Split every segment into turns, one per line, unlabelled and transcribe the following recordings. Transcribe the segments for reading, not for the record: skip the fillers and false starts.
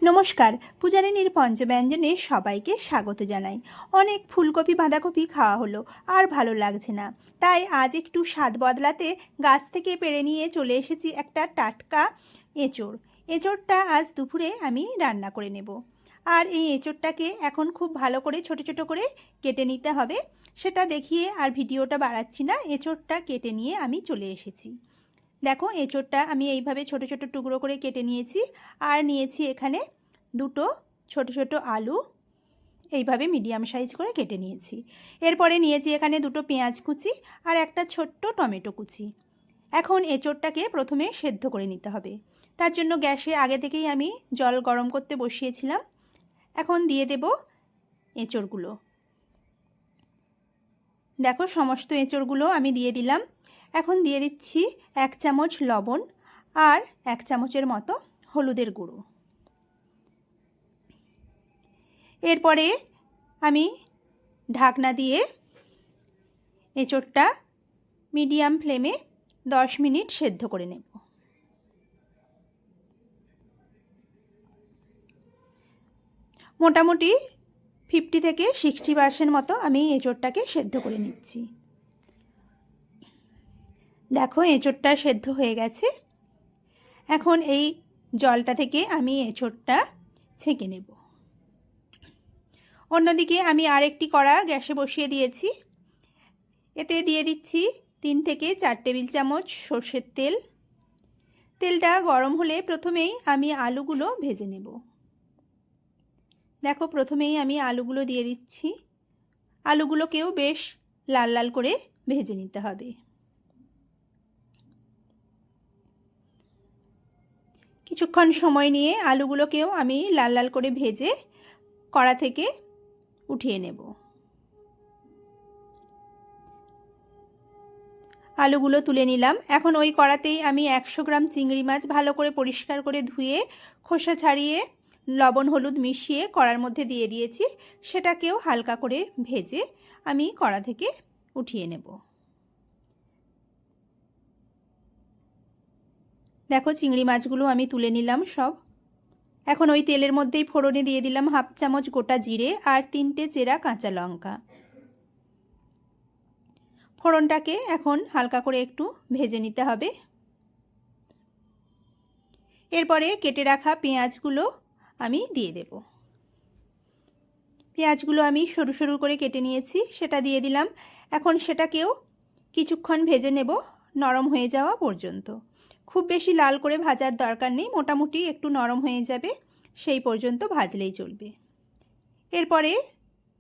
নমস্কার, পূজারিনীর পঞ্চব্যঞ্জনে সবাইকে স্বাগত জানাই। অনেক ফুলকপি বাঁধাকপি খাওয়া হলো, আর ভালো লাগছে না। তাই আজ একটু স্বাদ বদলাতে গাছ থেকে পেড়ে নিয়ে চলে এসেছি একটা টাটকা এঁচোড়। এঁচোড়টা আজ দুপুরে আমি রান্না করে নেব। আর এই এঁচোড়টাকে এখন খুব ভালো করে ছোট ছোট করে কেটে নিতে হবে। সেটা দেখিয়ে আর ভিডিওটা বাড়াচ্ছি না। এঁচোড়টা কেটে নিয়ে আমি চলে এসেছি। দেখো, এঁচোড়টা আমি এইভাবে ছোট ছোট টুকরো করে কেটে নিয়েছি। আর নিয়েছি এখানে দুটো ছোট ছোট আলু, এইভাবে মিডিয়াম সাইজ করে কেটে নিয়েছি। এরপরে নিয়েছি এখানে দুটো পেঁয়াজ কুচি আর একটা ছোট্ট টমেটো কুচি। এখন এঁচোড়টাকে প্রথমে সেদ্ধ করে নিতে হবে। তার জন্য গ্যাসে আগে থেকেই আমি জল গরম করতে বসিয়েছিলাম। এখন দিয়ে দেব এঁচোড়গুলো। দেখো, সমস্ত এঁচোড়গুলো আমি দিয়ে দিলাম। এখন দিয়ে দিচ্ছি 1 চামচ লবণ আর 1 চামচের মতো হলুদের গুঁড়ো। এরপরে আমি ঢাকনা দিয়ে এঁচোড়টা মিডিয়াম ফ্লেমে 10 মিনিট সেদ্ধ করে নেব। মোটামুটি 50 থেকে 60% মতো আমি এঁচোড়টাকে সেদ্ধ করে নিচ্ছি। দেখো, এঁচোড়টা সেদ্ধ হয়ে গেছে। এখন এই জলটা থেকে আমি এঁচোড়টা ছেঁকে নেব। অন্যদিকে আমি আরেকটি কড়া গ্যাসে বসিয়ে দিয়েছি। এতে দিয়ে দিচ্ছি 3 থেকে 4 টেবিল চামচ সর্ষের তেল। তেলটা গরম হলে প্রথমেই আমি আলুগুলো ভেজে নেব। দেখো, প্রথমেই আমি আলুগুলো দিয়ে দিচ্ছি। আলুগুলোকেও বেশ লাল লাল করে ভেজে নিতে হবে। কিছুক্ষণ সময় নিয়ে আলুগুলোকেও আমি লাল লাল করে ভেজে কড়া থেকে উঠিয়ে নেব। আলুগুলো তুলে নিলাম। এখন ওই কড়াতেই আমি 100 গ্রাম চিংড়ি মাছ ভালো করে পরিষ্কার করে ধুয়ে খোসা ছাড়িয়ে লবণ হলুদ মিশিয়ে কড়ার মধ্যে দিয়ে দিয়েছি। সেটাকেও হালকা করে ভেজে আমি কড়া থেকে উঠিয়ে নেব। দেখো, চিংড়ি মাছগুলো আমি তুলে নিলাম সব। এখন ওই তেলের মধ্যেই ফোড়নে দিয়ে দিলাম 1/2 চামচ গোটা জিরে আর 3টে চেরা কাঁচা লঙ্কা। ফোড়নটাকে এখন হালকা করে একটু ভেজে নিতে হবে। এরপরে কেটে রাখা পেঁয়াজগুলো আমি দিয়ে দেব। পেঁয়াজগুলো আমি সরু সরু করে কেটে নিয়েছি, সেটা দিয়ে দিলাম। এখন সেটাকেও কিছুক্ষণ ভেজে নেব, নরম হয়ে যাওয়া পর্যন্ত। খুব বেশি লাল করে ভাজার দরকার নেই, মোটামুটি একটু নরম হয়ে যাবে সেই পর্যন্ত ভাজলেই চলবে। এরপরে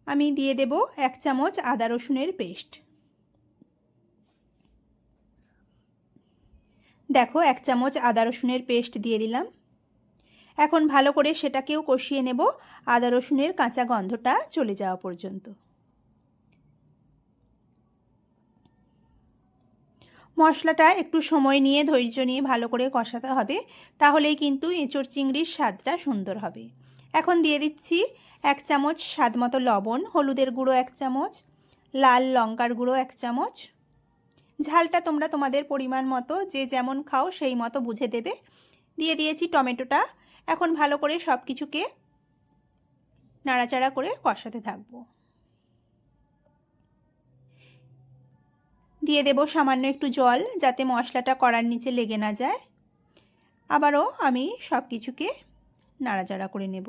আমি দিয়ে দেব 1 চামচ আদা রসুনের পেস্ট। দেখো, 1 চামচ আদা রসুনের পেস্ট দিয়ে দিলাম। এখন ভালো করে সেটাকেও কষিয়ে নেব, আদা রসুনের কাঁচা গন্ধটা চলে যাওয়া পর্যন্ত। মশলাটা একটু সময় নিয়ে ধৈর্য নিয়ে ভালো করে কষাতে হবে, তাহলেই কিন্তু এঁচোড় চিংড়ির স্বাদটা সুন্দর হবে। এখন দিয়ে দিচ্ছি 1 চামচ স্বাদ মতো লবণ, হলুদের গুঁড়ো 1 চামচ, লাল লঙ্কার গুঁড়ো 1 চামচ। ঝালটা তোমরা তোমাদের পরিমাণ মতো যে যেমন খাও সেই মতো বুঝে দেবে। দিয়ে দিয়েছি টমেটোটা। এখন ভালো করে সব কিছুকে নাড়াচাড়া করে কষাতে থাকবো। দিয়ে দেব সামান্য একটু জল, যাতে মশলাটা কড়ার নিচে লেগে না যায়। আবারও আমি সব কিছুকে নাড়াচাড়া করে নেব।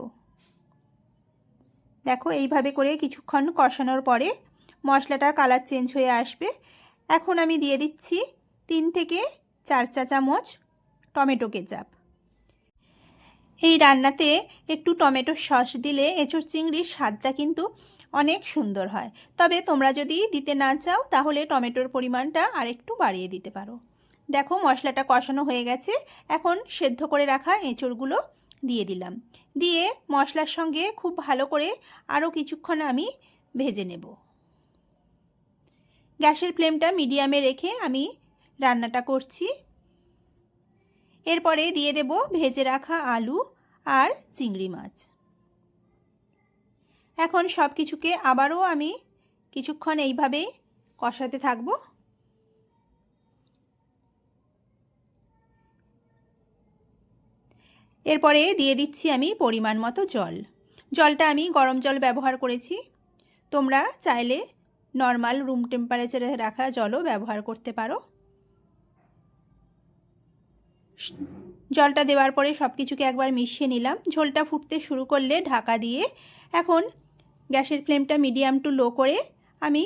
দেখো, এইভাবে করে কিছুক্ষণ কষানোর পরে মশলাটার কালার চেঞ্জ হয়ে আসবে। এখন আমি দিয়ে দিচ্ছি 3 থেকে 4 চা চামচ টমেটো কেচাপ। এই রান্নাতে একটু টমেটো সস দিলে এঁচোড় চিংড়ির স্বাদটা কিন্তু অনেক সুন্দর হয়। তবে তোমরা যদি দিতে না চাও তাহলে টমেটোর পরিমাণটা আরেকটু বাড়িয়ে দিতে পারো। দেখো, মশলাটা কষানো হয়ে গেছে। এখন সেদ্ধ করে রাখা এঁচোড়গুলো দিয়ে দিলাম। দিয়ে মশলার সঙ্গে খুব ভালো করে আরও কিছুক্ষণ আমি ভেজে নেব। গ্যাসের ফ্লেমটা মিডিয়ামে রেখে আমি রান্নাটা করছি। এরপরে দিয়ে দেব ভেজে রাখা আলু আর চিংড়ি মাছ। এখন সব কিছুকে আবারও আমি কিছুক্ষণ এইভাবে কষাতে থাকবো। এরপরে দিয়ে দিচ্ছি আমি পরিমাণ মতো জল। জলটা আমি গরম জল ব্যবহার করেছি, তোমরা চাইলে নর্মাল রুম টেম্পারেচারে রাখা জলও ব্যবহার করতে পারো। জলটা দেওয়ার পরে সব কিছুকে একবার মিশিয়ে নিলাম। ঝোলটা ফুটতে শুরু করলে ঢাকা দিয়ে এখন গ্যাসের ফ্লেমটা মিডিয়াম টু লো করে আমি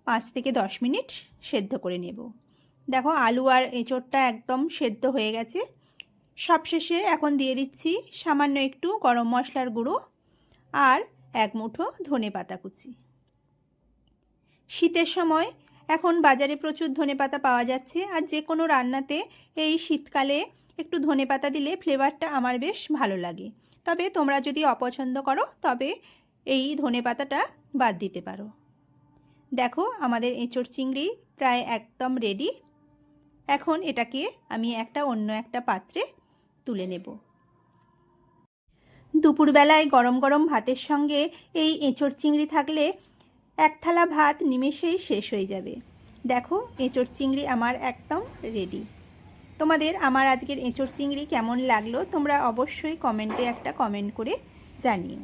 5 থেকে 10 মিনিট সেদ্ধ করে নেব। দেখো আলু আর এঁচোড়টা একদম সেদ্ধ হয়ে গেছে। সবশেষে এখন দিয়ে দিচ্ছি সামান্য একটু গরম মশলার গুঁড়ো আর 1 মুঠো ধনেপাতা কুচি। শীতের সময় এখন বাজারে প্রচুর ধনেপাতা পাওয়া যাচ্ছে, আর যে কোনো রান্নাতে এই শীতকালে একটু ধনেপাতা দিলে ফ্লেভারটা আমার বেশ ভালো লাগে। তবে তোমরা যদি অপছন্দ করো তবে এই ধনেপাতাটা বাদ দিতে পারো। দেখো আমাদের এঁচোড় চিংড়ি প্রায় একদম রেডি। এখন এটাকে আমি অন্য একটা পাত্রে তুলে নেব। দুপুরবেলায় গরম গরম ভাতের সঙ্গে এই এঁচোড় চিংড়ি থাকলে 1 থালা ভাত নিমেষেই শেষ হয়ে যাবে। দেখো এঁচোড় চিংড়ি আমার একদম রেডি। তোমাদের আমার আজকের এঁচোড় চিংড়ি কেমন লাগলো তোমরা অবশ্যই কমেন্টে একটা কমেন্ট করে জানিও।